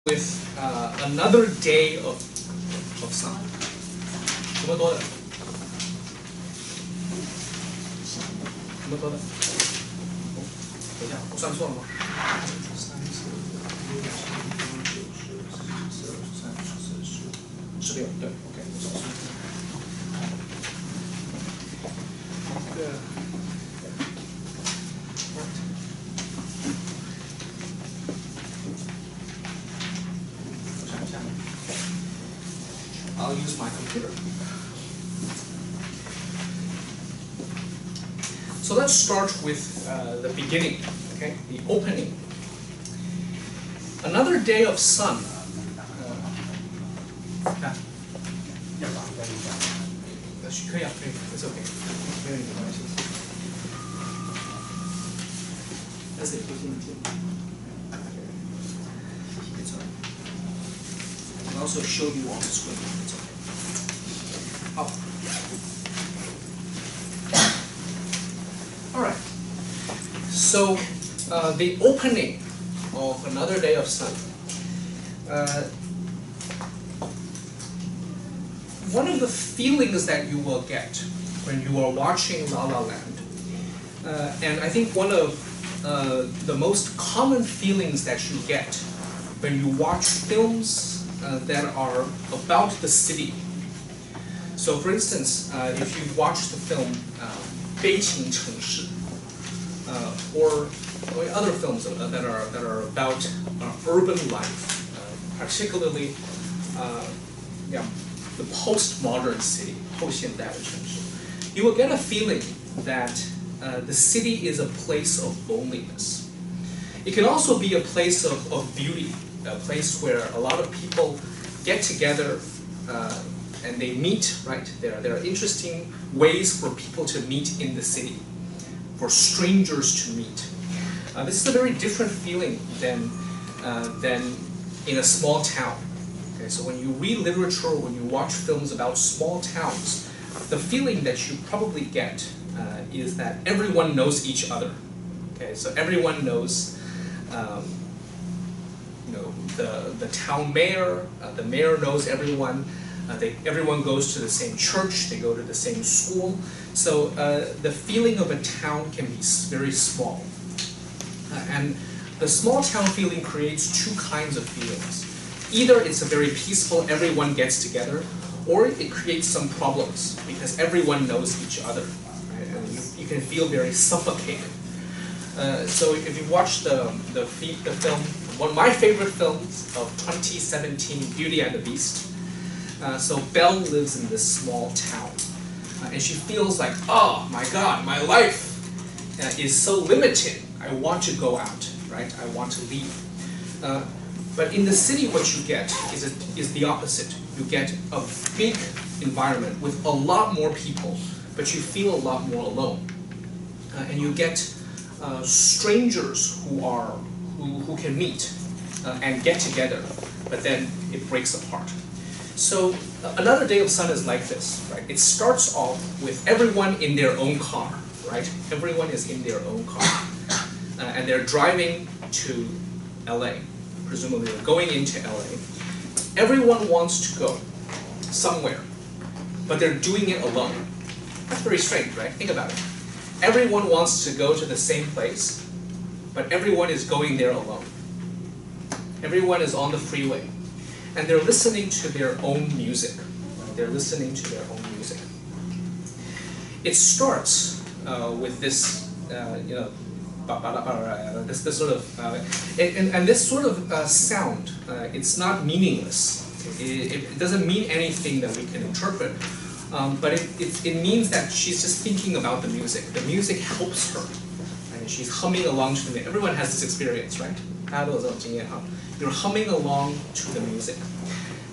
with another day of sun. 什么多的？什么多的？哦，等一下，我算错了吗？16，对 ，OK， 我找错了。I'll use my computer. So let's start with the beginning, okay? The opening. Another day of sun. It's okay. I'll also show you on the screen. It's okay. Oh. All right. So the opening of another day of sun. One of the feelings that you will get when you are watching La La Land, and I think one of the most common feelings that you get when you watch films that are about the city. So, for instance, if you watch the film 悲情城市, or other films that are about urban life, particularly the postmodern city, 后现代的城市, you will get a feeling that the city is a place of loneliness. It can also be a place of beauty, a place where a lot of people get together and they meet, right? There are interesting ways for people to meet in the city, for strangers to meet. This is a very different feeling than in a small town. Okay, so when you read literature, when you watch films about small towns, the feeling that you probably get is that everyone knows each other. Okay, so everyone knows the town mayor, the mayor knows everyone, everyone goes to the same church, they go to the same school. So the feeling of a town can be very small. And the small town feeling creates two kinds of feelings. Either it's a very peaceful, everyone gets together, or it creates some problems because everyone knows each other. Right? And you can feel very suffocated. So if you watch the film, one of my favorite films of 2017, Beauty and the Beast. So Belle lives in this small town, and she feels like, oh my God, my life is so limited. I want to go out, right? I want to leave. But in the city, what you get is the opposite. You get a big environment with a lot more people, but you feel a lot more alone, and you get strangers who can meet and get together, but then it breaks apart. So another day of sun is like this, right? It starts off with everyone in their own car, right? Everyone is in their own car, and they're driving to LA. Presumably they're going into LA. Everyone wants to go somewhere, but they're doing it alone. That's very strange, right? Think about it. Everyone wants to go to the same place, but everyone is going there alone. Everyone is on the freeway, and they're listening to their own music. They're listening to their own music. It starts with this, this sort of, and this sort of sound. It's not meaningless. It doesn't mean anything that we can interpret. But it means that she's just thinking about the music. The music helps her, and she's humming along to the music. Everyone has this experience, right? You're humming along to the music.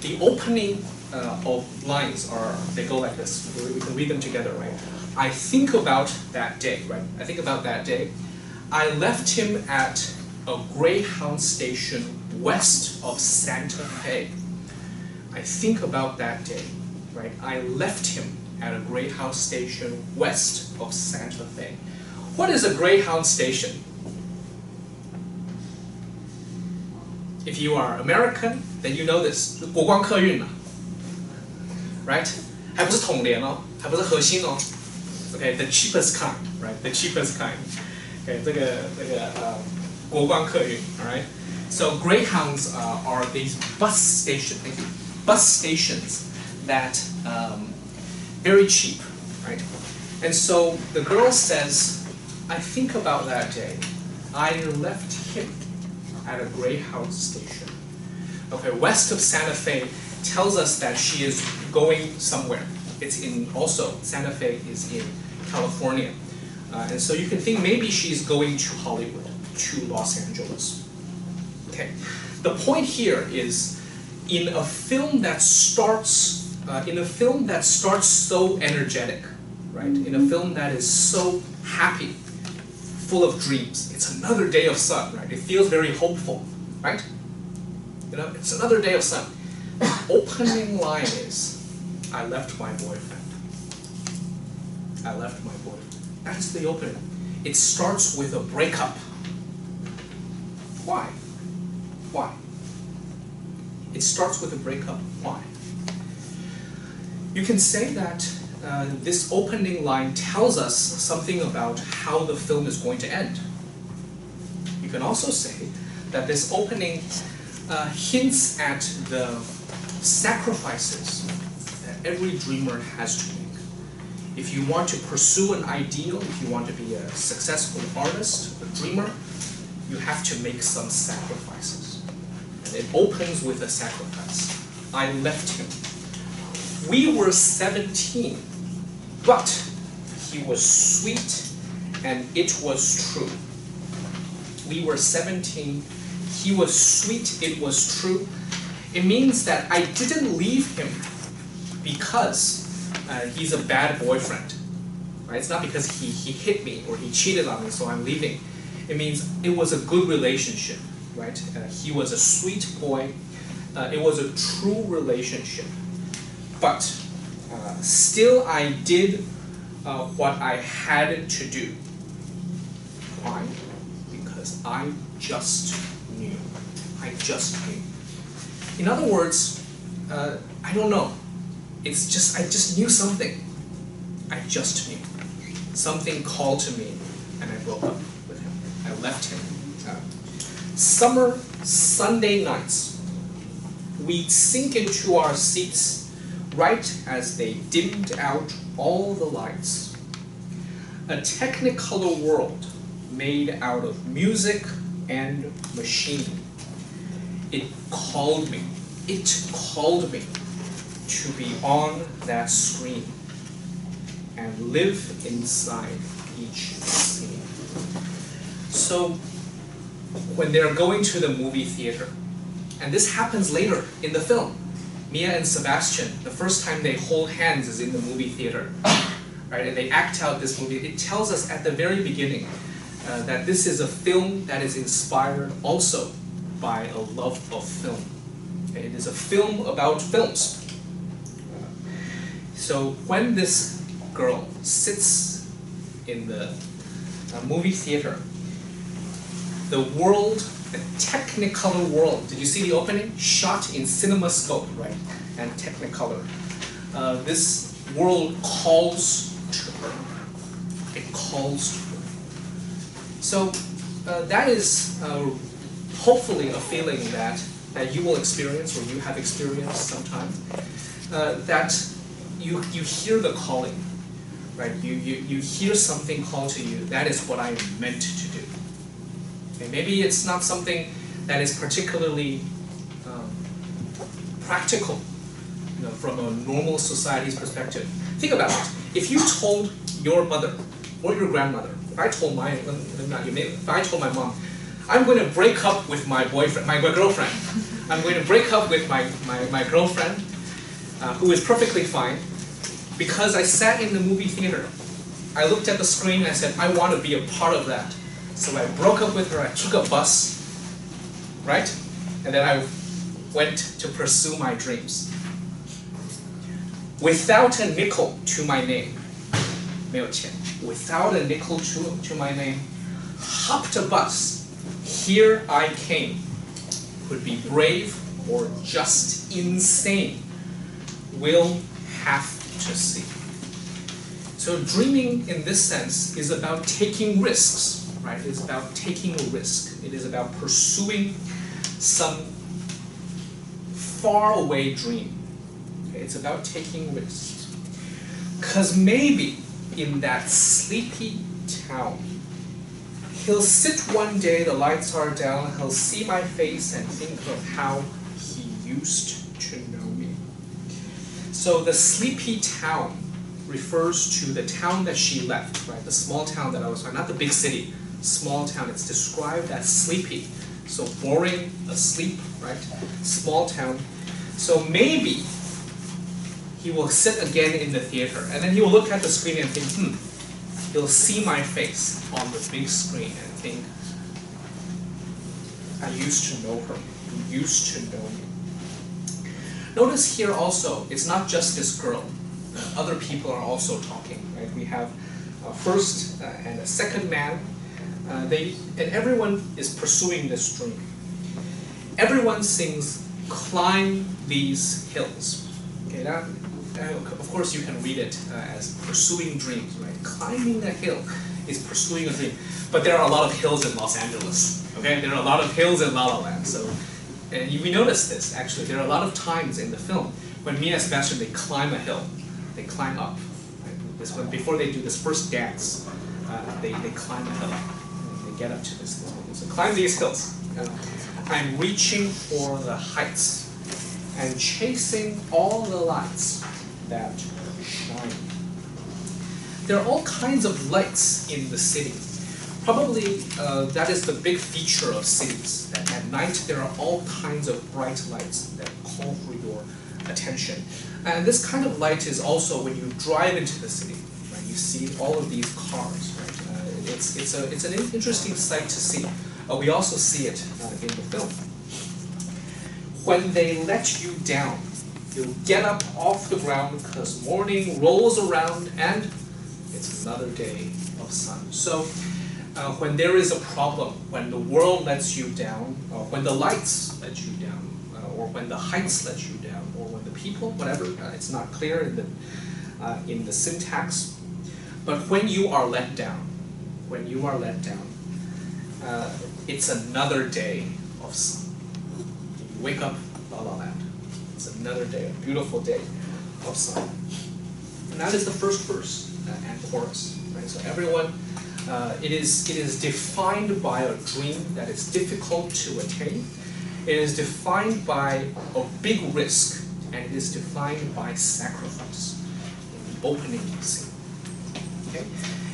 The opening of lines they go like this. We can read them together, right? I think about that day, right? I think about that day. I left him at a Greyhound station west of Santa Fe. I think about that day. Right? I left him at a Greyhound station west of Santa Fe. What is a Greyhound station? If you are American, then you know this. 国光客运嘛 ，right？ 还不是统联哦，还不是核心哦。Okay, the cheapest kind, right? The cheapest kind. Okay, 这个国光客运 all right? So Greyhounds are these bus stations that very cheap, right? And so the girl says, I think about that day. I left him at a Greyhound station. Okay, west of Santa Fe tells us that she is going somewhere. It's in also, Santa Fe is in California. And so you can think maybe she's going to Hollywood, to Los Angeles. Okay, the point here is in a film that starts so energetic, right? In a film that is so happy, full of dreams. It's another day of sun, right? It feels very hopeful, right? You know, it's another day of sun. The opening line is, I left my boyfriend. I left my boyfriend. That's the opening. It starts with a breakup. Why? Why? It starts with a breakup. Why? You can say that this opening line tells us something about how the film is going to end. You can also say that this opening hints at the sacrifices that every dreamer has to make. If you want to pursue an ideal, if you want to be a successful artist, a dreamer, you have to make some sacrifices. And it opens with a sacrifice. I left him. We were 17, but he was sweet and it was true. We were 17, he was sweet, it was true. It means that I didn't leave him because he's a bad boyfriend. Right? It's not because he hit me or he cheated on me, so I'm leaving. It means it was a good relationship. Right? He was a sweet boy. It was a true relationship. But still I did what I had to do. Why? Because I just knew. I just knew. In other words, I don't know. It's just, I just knew something. I just knew. Something called to me and I broke up with him. I left him. Summer Sunday nights, we'd sink into our seats right as they dimmed out all the lights. A technicolor world made out of music and machine. It called me to be on that screen and live inside each scene. So when they're going to the movie theater, and this happens later in the film, Mia and Sebastian, the first time they hold hands is in the movie theater, right? And they act out this movie. It tells us at the very beginning that this is a film that is inspired also by a love of film. Okay? It is a film about films. So when this girl sits in the movie theater, the world, the Technicolor world, did you see the opening? Shot in CinemaScope, right? And Technicolor. This world calls to her. It calls to her. So that is hopefully a feeling that you will experience or you have experienced sometime. That you hear the calling, right? You hear something call to you. That is what I meant to do. Okay, maybe it's not something that is particularly practical, you know, from a normal society's perspective. Think about it. If you told your mother or your grandmother, if I told my mom, I'm going to break up with my boyfriend, my girlfriend. I'm going to break up with my girlfriend, who is perfectly fine, because I sat in the movie theater. I looked at the screen and I said, I want to be a part of that. So I broke up with her, I took a bus, right? And then I went to pursue my dreams. Without a nickel to my name, 没有钱. Without a nickel to my name, hopped a bus. Here I came. could be brave or just insane, will have to see. So dreaming in this sense is about taking risks, right? It's about taking a risk. It is about pursuing some faraway dream. Okay? It's about taking risks. Because maybe in that sleepy town, he'll sit one day, the lights are down, he'll see my face and think of how he used to know me. So the sleepy town refers to the town that she left, right? The small town that I was talking, not the big city, small town. It's described as sleepy. So boring, asleep, right? Small town. So maybe he will sit again in the theater, and then he will look at the screen and think, he'll see my face on the big screen and think, I used to know her, he used to know me. Notice here also, it's not just this girl. Other people are also talking, right? We have a first and a second man. And everyone is pursuing this dream. Everyone sings, climb these hills. Okay, that, of course you can read it as pursuing dreams, right? Climbing a hill is pursuing a dream. But there are a lot of hills in Los Angeles, okay? There are a lot of hills in La La Land. So, and we notice this, actually. There are a lot of times in the film when Mia and Sebastian, they climb a hill. They climb up. Right? Before they do this first dance, they climb a hill. They get up to this hill. So climb these hills. I'm reaching for the heights and chasing all the lights that shine. There are all kinds of lights in the city. Probably that is the big feature of cities, that at night there are all kinds of bright lights that call for your attention. And this kind of light is also when you drive into the city, right? You see all of these cars, right? It's an interesting sight to see. We also see it in the film. When they let you down, you'll get up off the ground because morning rolls around and it's another day of sun. So when there is a problem, when the world lets you down, or when the lights let you down, or when the heights let you down, or when the people, whatever, it's not clear in the syntax. But when you are let down, it's another day of sun. You wake up, La La Land. It's another day, a beautiful day of sun. And that is the first verse and chorus. Right? So everyone, it is defined by a dream that is difficult to attain. It is defined by a big risk, and it is defined by sacrifice in the opening scene. Okay?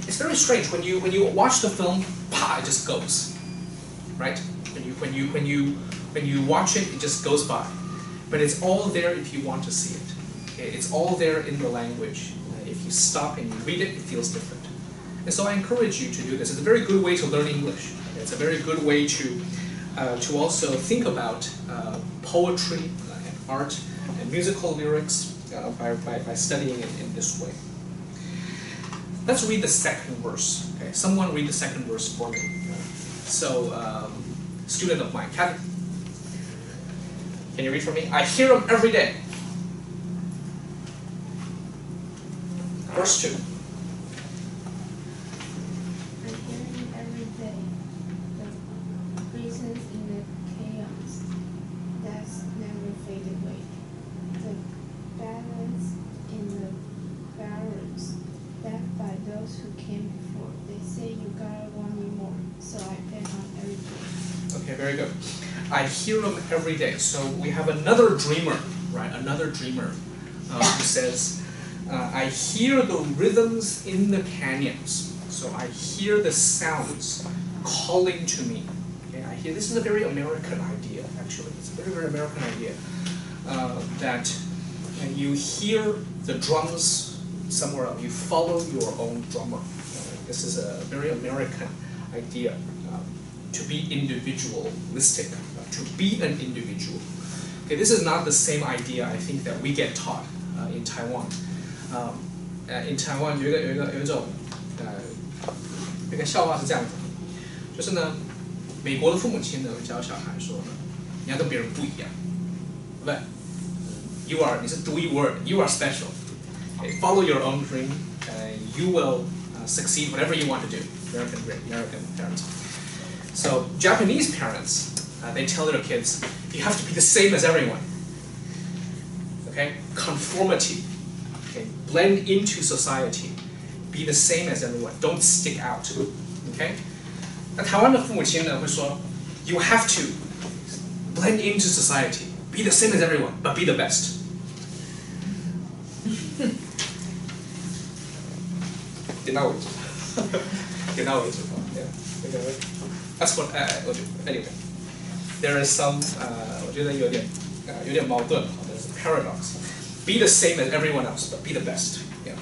It's very strange when you watch the film, it just goes, right? When you watch it, it just goes by. But it's all there if you want to see it. Okay? It's all there in the language. If you stop and you read it, it feels different. And so I encourage you to do this. It's a very good way to learn English. It's a very good way to also think about poetry and art and musical lyrics by studying it in this way. Let's read the second verse. Okay? Someone read the second verse for me. So, student of mine, Kevin, can you read for me? I hear him every day. Verse 2. I hear him every day. The reasons in the chaos that's never fade away. The balance in the barrels left by those who came before. They say you gotta want me more, so I bet on every day. Okay, very good. I hear him every day. So we have another dreamer, right? Another dreamer who says, I hear the rhythms in the canyons. So I hear the sounds calling to me. Okay, I hear. This is a very American idea, actually. It's a very, very American idea that you hear the drums somewhere else. You follow your own drummer. This is a very American idea. To be individualistic, to be an individual. Okay, this is not the same idea I think that we get taught in Taiwan. In Taiwan 有一个笑话是这样子，就是呢，美国的父母亲呢教小孩说呢，你要跟别人不一样，对不对？你是独一无二的 ，you are special. Okay, follow your own dream. You will succeed whatever you want to do. American parents. So Japanese parents, they tell their kids, you have to be the same as everyone. Okay, conformity. Okay, blend into society. Be the same as everyone. Don't stick out. Okay. 那台湾的父母亲呢会说 ，you have to blend into society, be the same as everyone, but be the best. 点到为止，点到为止。Yeah, that's what anyway. There is some 我觉得有点矛盾。There's a paradox. Be the same as everyone else, but be the best. Yeah.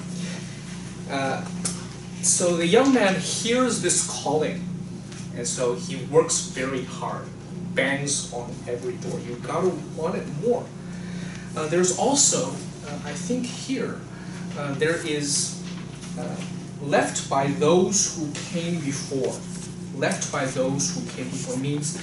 So the young man hears this calling. And so he works very hard, bangs on every door. You gotta want it more. There's also, I think here, there is left by those who came before. Left by those who came before means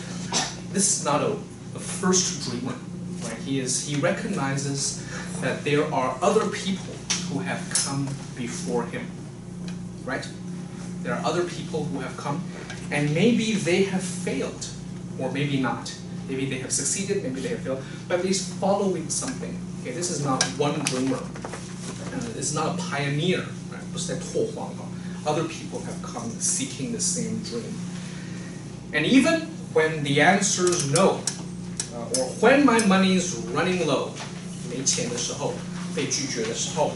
this is not a first dreamer, right? He recognizes that there are other people who have come before him, right? There are other people who have come. And maybe they have failed, or maybe not. Maybe they have succeeded, maybe they have failed, but at least following something. Okay, this is not one dreamer. This is not a pioneer. Right? 不是在拓荒. Other people have come seeking the same dream. And even when the answer is no, or when my money is running low, 没钱的时候，被拒绝的时候,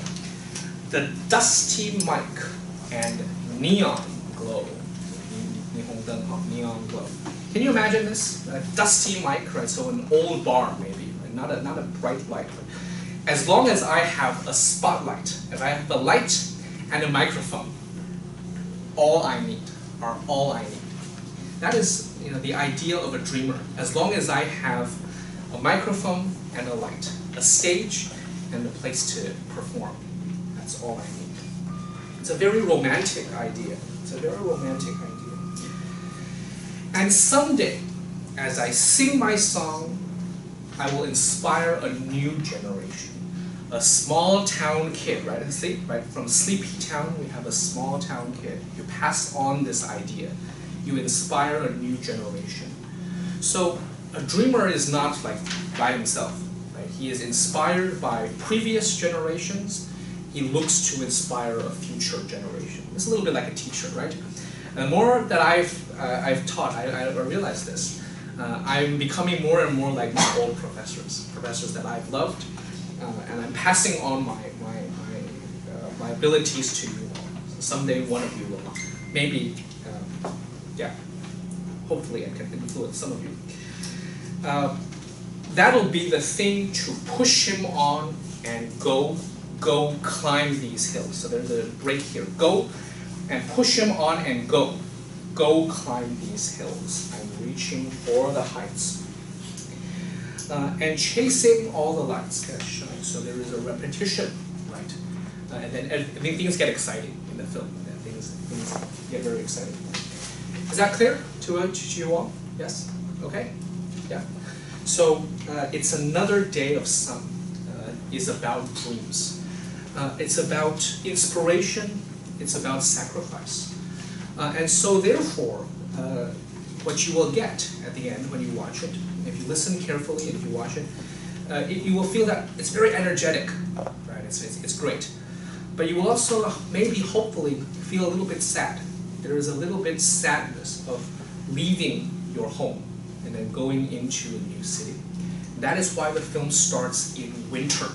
the dusty mic and neon glow. Neon glow. Can you imagine this? A dusty mic, right? So an old bar, maybe, right? Not a bright light. But as long as I have a spotlight, if I have a light and a microphone, all I need. That is, the ideal of a dreamer. As long as I have a microphone and a light, a stage and a place to perform, that's all I need. It's a very romantic idea. And someday, as I sing my song, I will inspire a new generation. A small town kid, right? Right? From Sleepy Town, we have a small town kid. You pass on this idea. You inspire a new generation. So a dreamer is not like by himself. Right? He is inspired by previous generations. He looks to inspire a future generation. It's a little bit like a teacher, right? And the more that I've taught, I realize this. I'm becoming more and more like my old professors that I've loved, and I'm passing on my abilities to you. Someday one of you will, maybe, hopefully I can influence some of you. That'll be the thing to push him on and go climb these hills. So there's a break here. Go and push him on and go climb these hills. I'm reaching for the heights. And chasing all the lights that shine. So there is a repetition, right? And then things get exciting in the film. Things get very exciting. Is that clear to you all? Yes? Okay? Yeah. So it's another day of sun. Is about dreams. It's about inspiration. It's about sacrifice. And so therefore, what you will get at the end when you watch it, if you listen carefully and if you watch it, you will feel that it's very energetic, right? It's great. But you will also maybe hopefully feel a little bit sad. There is a little bit sadness of leaving your home and then going into a new city. That is why the film starts in winter.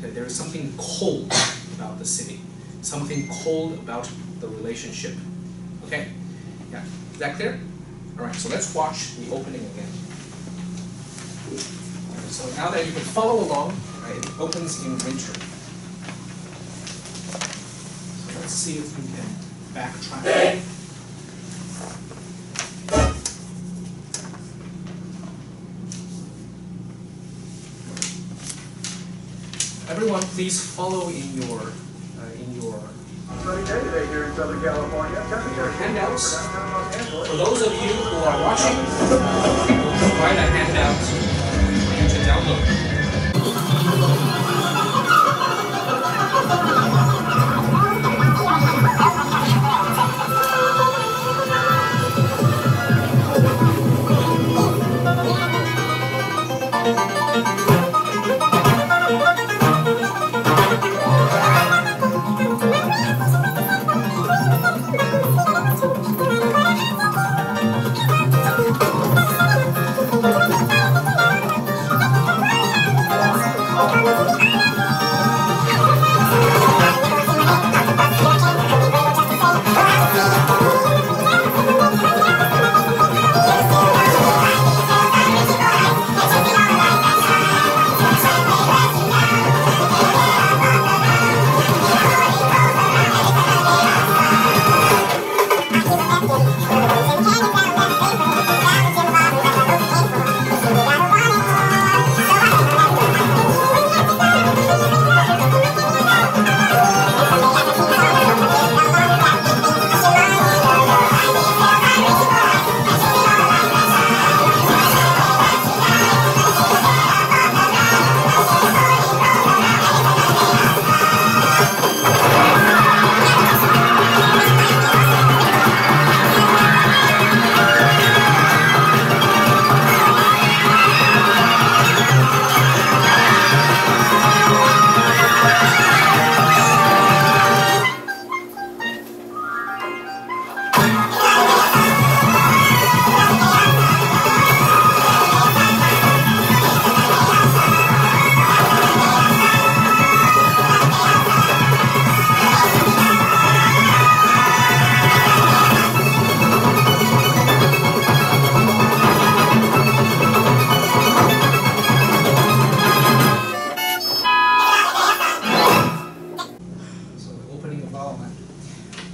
So there is something cold about the city, something cold about the relationship. Okay? Yeah. Is that clear? All right. So let's watch the opening again. Right, so now that you can follow along, right, it opens in winter. So let's see if we can backtrack. Everyone, please follow in your Sunny day today here in Southern California. Temperature handouts. downtown Los Angeles. For those of you who are watching, we'll provide a handout for you to download.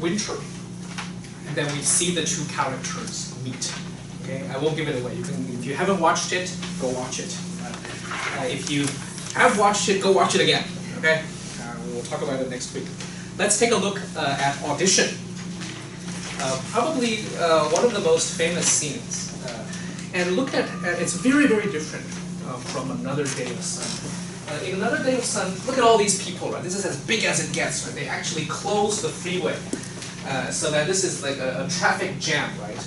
Winter, and then we see the two characters meet. Okay, I won't give it away. You can, if you haven't watched it, go watch it. If you have watched it, go watch it again. Okay, we will talk about it next week. Let's take a look at audition. Probably one of the most famous scenes. And look at it's very, very different from Another Day of Sun. In Another Day of Sun, look at all these people, right? This is as big as it gets, right? They actually close the freeway so that this is like a traffic jam, right?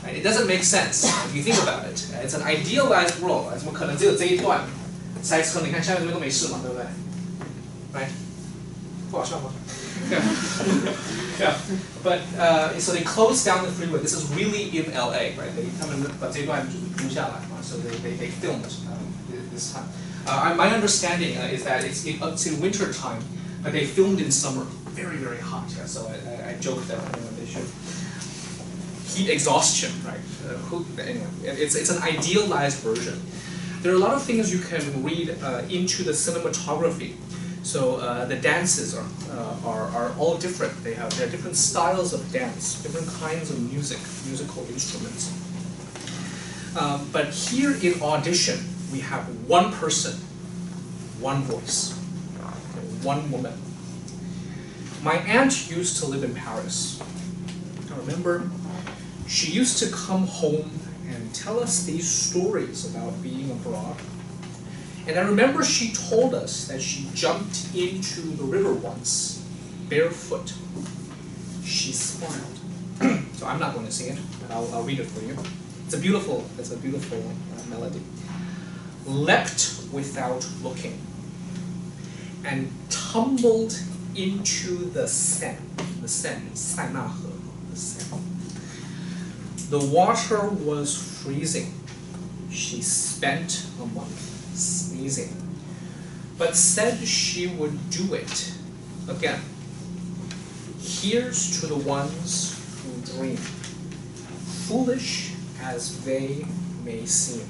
It doesn't make sense if you think about it. It's an idealized world. 怎么可能只有这一段塞车？你看下面这边都没事嘛，对不对？ Right？ 不好笑吗？ Yeah. But so they closed down the freeway. This is really in LA, right? 他们把这段就是录下来嘛 so they filmed this time. My understanding is that it's up to winter time, but they filmed in summer, very, very hot. Yeah, so I joked that they should heat exhaustion, right? Anyway, it's an idealized version. There are a lot of things you can read into the cinematography. So the dances are all different. There are different styles of dance, different kinds of musical instruments. But here in audition, we have one person, one voice, one woman. My aunt used to live in Paris. I remember she used to come home and tell us these stories about being abroad. And I remember she told us that she jumped into the river once, barefoot. She smiled. So I'm not going to sing it, but I'll read it for you. It's a beautiful melody. Leapt without looking, and tumbled into the Seine. The Seine, 塞纳河, the Seine. The water was freezing. She spent a month sneezing, but said she would do it again. Here's to the ones who dream, foolish as they may seem.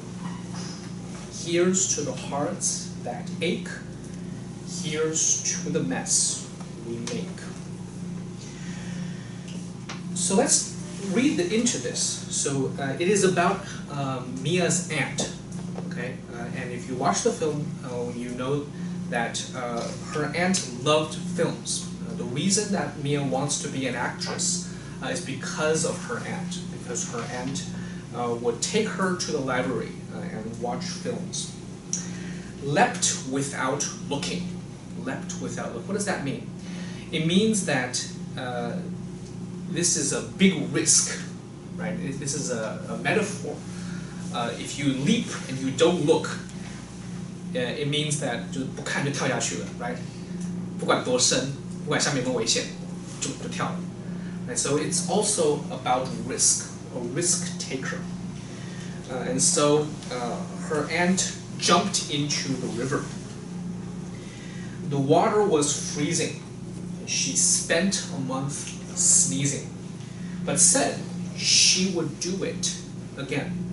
Here's to the hearts that ache. Here's to the mess we make. So let's read into this. So it is about Mia's aunt. Okay, and if you watch the film, you know that her aunt loved films. The reason that Mia wants to be an actress is because of her aunt, because her aunt would take her to the library and watch films. Leapt without looking. Leapt without looking. What does that mean? It means that this is a big risk, right? This is a metaphor. If you leap and you don't look, it means that 就是不看就跳下去了 right? 不管多深，不管下面有没有危险，就跳了。Right? So it's also about risk, a risk taker. And so her aunt jumped into the river. The water was freezing. She spent a month sneezing, but said she would do it again.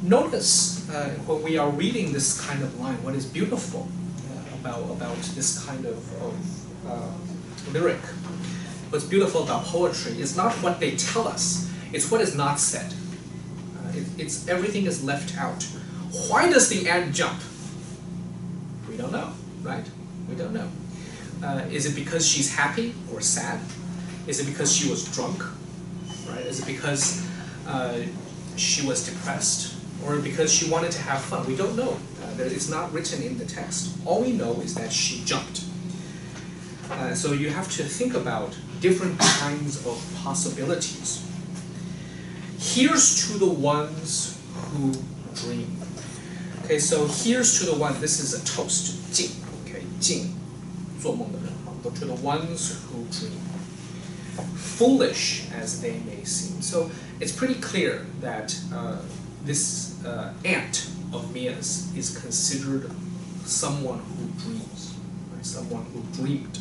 Notice when we are reading this kind of line, what is beautiful about this kind of lyric. What's beautiful about poetry is not what they tell us, it's what is not said. It's everything is left out. Why does the ant jump? We don't know, right? We don't know. Is it because she's happy or sad? Is it because she was drunk? Right? Is it because she was depressed? Or because she wanted to have fun? We don't know. It's not written in the text. All we know is that she jumped. So you have to think about different kinds of possibilities. Here's to the ones who dream. Okay, so here's to the one. This is a toast. 敬, okay, 敬, 做梦的人, to the ones who dream. Foolish as they may seem. So it's pretty clear that this aunt of Mia's is considered someone who dreams, right? Someone who dreamed.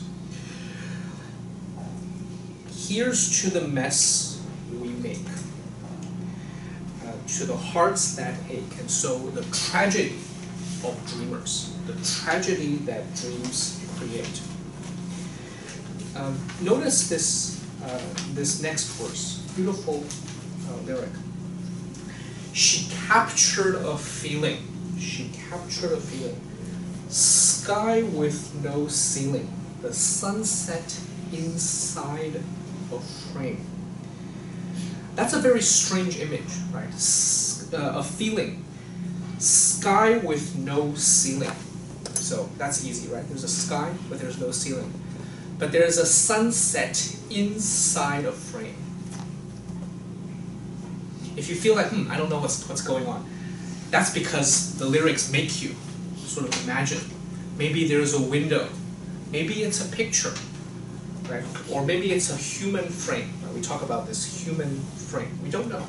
Here's to the mess we make. To the hearts that ache. And so the tragedy of dreamers, the tragedy that dreams create. Notice this next verse, beautiful lyric. She captured a feeling. She captured a feeling. Sky with no ceiling. The sunset inside a frame. That's a very strange image, right? A feeling. Sky with no ceiling. So that's easy, right? There's a sky, but there's no ceiling. But there's a sunset inside a frame. If you feel like, I don't know what's going on, that's because the lyrics make you sort of imagine. Maybe there's a window. Maybe it's a picture, right? Or maybe it's a human frame. We talk about this human frame. We don't know.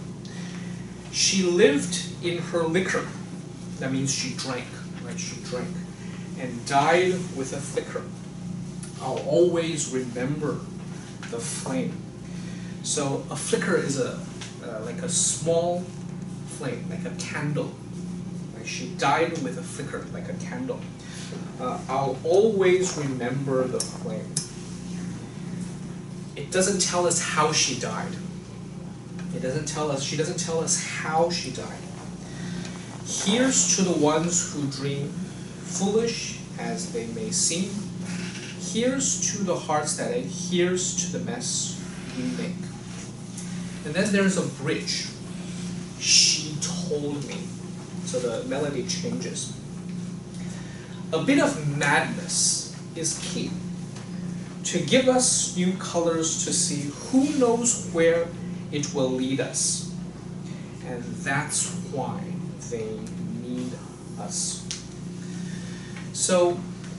She lived in her liquor. That means she drank, right? She drank. And died with a flicker. I'll always remember the flame. So a flicker is like a small flame, like a candle. Like she died with a flicker, like a candle. I'll always remember the flame. It doesn't tell us how she died. It doesn't tell us, she doesn't tell us how she died. Here's to the ones who dream, foolish as they may seem. Here's to the hearts that ache. Here's to the mess we make. And then there's a bridge. She told me. So the melody changes. A bit of madness is key. To give us new colors to see, who knows where it will lead us. And that's why they need us. So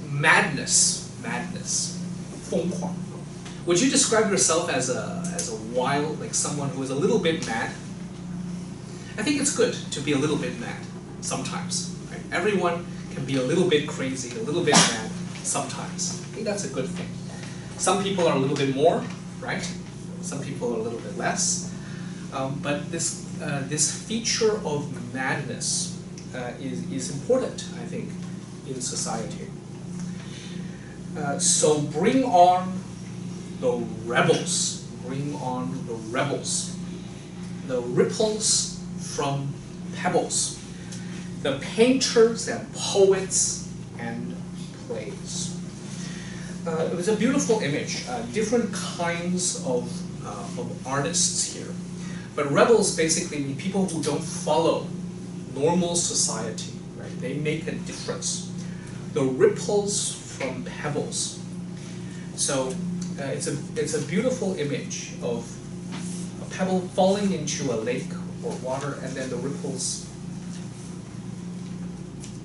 madness, 疯狂. Would you describe yourself as a wild, like someone who is a little bit mad? I think it's good to be a little bit mad sometimes. Right? Everyone can be a little bit crazy, a little bit mad sometimes. I think that's a good thing. Some people are a little bit more, right? Some people are a little bit less. But this feature of madness is important, I think, in society. So bring on the rebels. Bring on the rebels. The ripples from pebbles. The painters and poets and plays. it was a beautiful image. Different kinds of artists here. But rebels basically mean people who don't follow normal society, right? They make a difference. The ripples from pebbles. So it's a beautiful image of a pebble falling into a lake or water, and then the ripples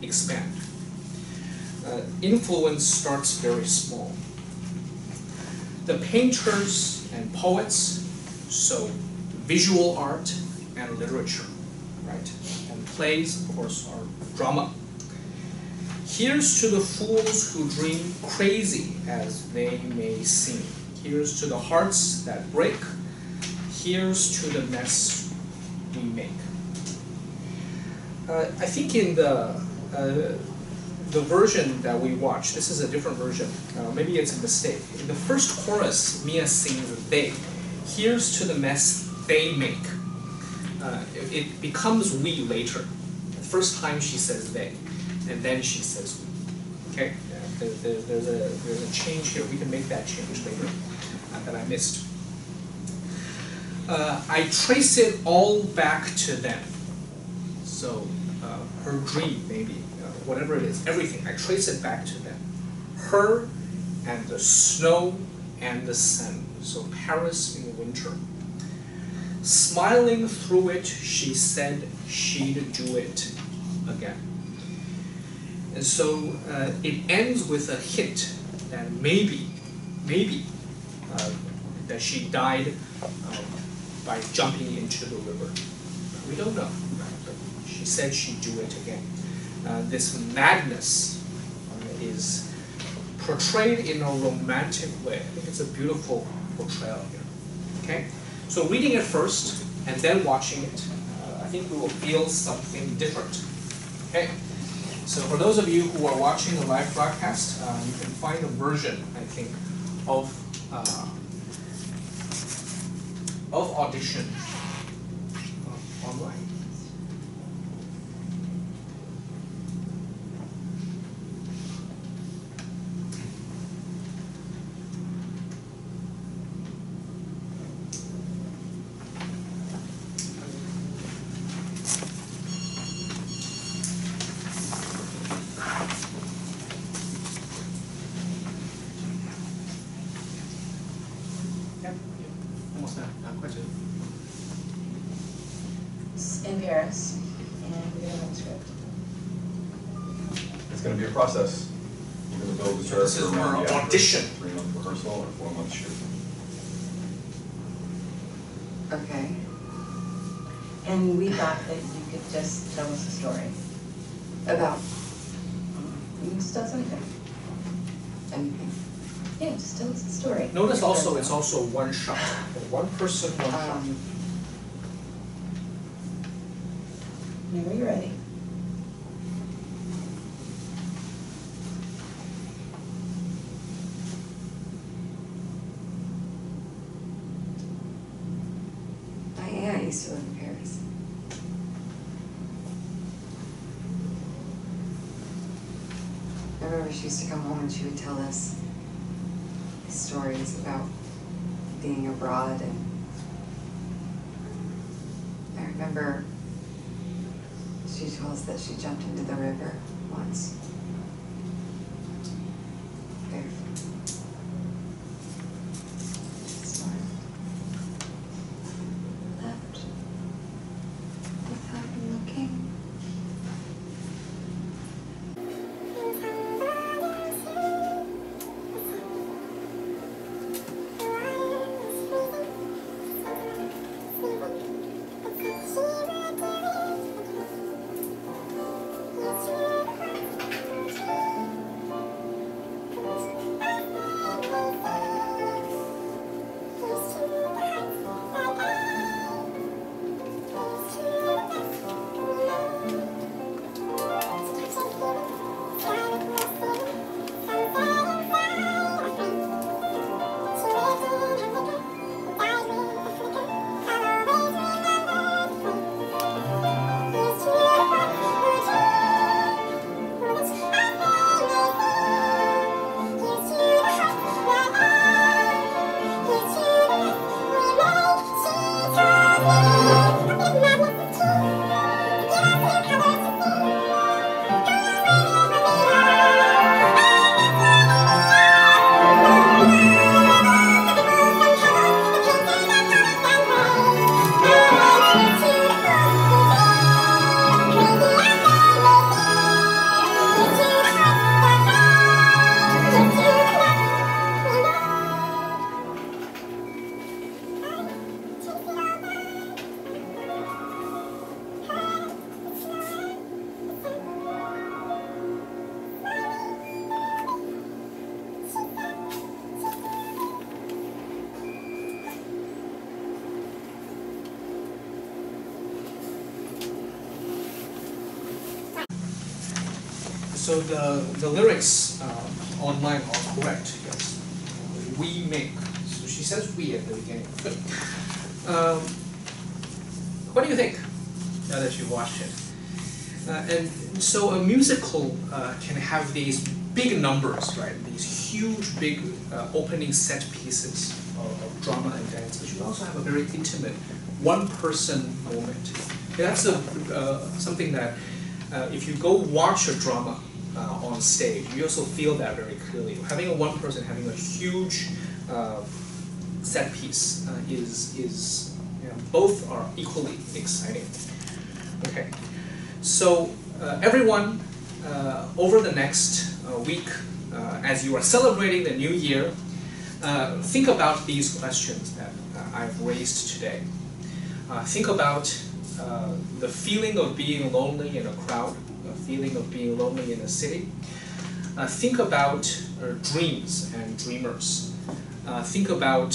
expand. Influence starts very small. The painters and poets, so visual art and literature, right? And plays, of course, are drama. Here's to the fools who dream crazy as they may seem. Here's to the hearts that break. Here's to the mess we make. I think in the version that we watched, this is a different version. Maybe it's a mistake. In the first chorus, Mia sings they. Here's to the mess they make. It becomes we later. The first time she says they, and then she says we. Okay, there's a change here. We can make that change later that I missed. I trace it all back to them. So her dream, maybe, whatever it is, everything. I trace it back to them. Her and the snow and the sun. So Paris in winter. Smiling through it, she said she'd do it again. And so it ends with a hint that maybe that she died by jumping into the river. We don't know, but she said she'd do it again. This madness is portrayed in a romantic way. I think it's a beautiful portrayal here. Okay, so reading it first and then watching it, I think we will feel something different. Okay, so for those of you who are watching the live broadcast, you can find a version, I think, of audition online. In Paris, and we have a script. It's going to be a process. You're going to build the So this is more audition. 3-month rehearsal or 4-month shoot. Okay. And we thought that you could just tell us a story about, you can just tell us anything. Anything. Yeah, just tell us a story. Notice also it's also one shot. One person, one shot. Whenever you're ready. I used to live in Paris. I remember she used to come home and she would tell us stories about being abroad, and I remember she told us that she jumped into the river once. Barefoot. Smart. Left. Without looking. So the lyrics online are correct. Yes, we make. So she says we at the beginning. Good. What do you think now that you've watched it? And so a musical can have these big numbers, right? These huge, big opening set pieces of drama and dance, but you also have a very intimate one-person moment. And that's something that if you go watch a drama on stage, you also feel that very clearly. Having a one person, having a huge set piece is both are equally exciting. Okay, so everyone over the next week, as you are celebrating the new year, think about these questions that I've raised today. Think about the feeling of being lonely in a crowd, the feeling of being lonely in a city. Think about dreams and dreamers. Think about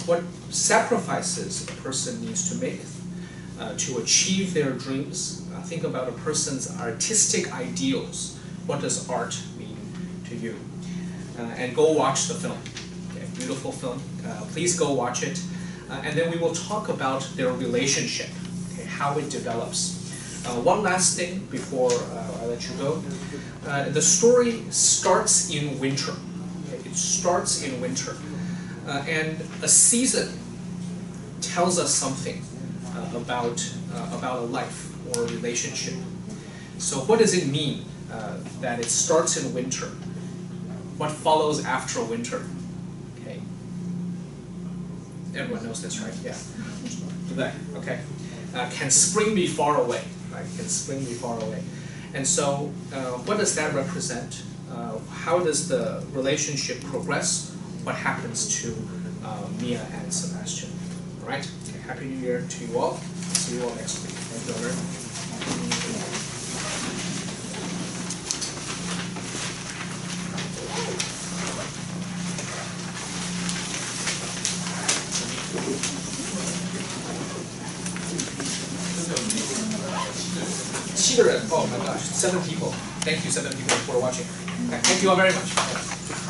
what sacrifices a person needs to make to achieve their dreams. Think about a person's artistic ideals. What does art mean to you? And go watch the film. Okay, beautiful film. Please go watch it. And then we will talk about their relationship, okay, how it develops. One last thing before I let you go. The story starts in winter. Okay? It starts in winter. And a season tells us something about a life or a relationship. So what does it mean that it starts in winter? What follows after winter? Okay. Everyone knows this, right? Yeah. Okay. Can spring be far away? Right? Can spring be far away? And so, what does that represent? How does the relationship progress? What happens to Mia and Sebastian? All right. Okay. Happy New Year to you all. See you all next week. Thank you very much. 7 个人. Oh my gosh, 7 people. Thank you, 7 people for watching. Okay, thank you all very much.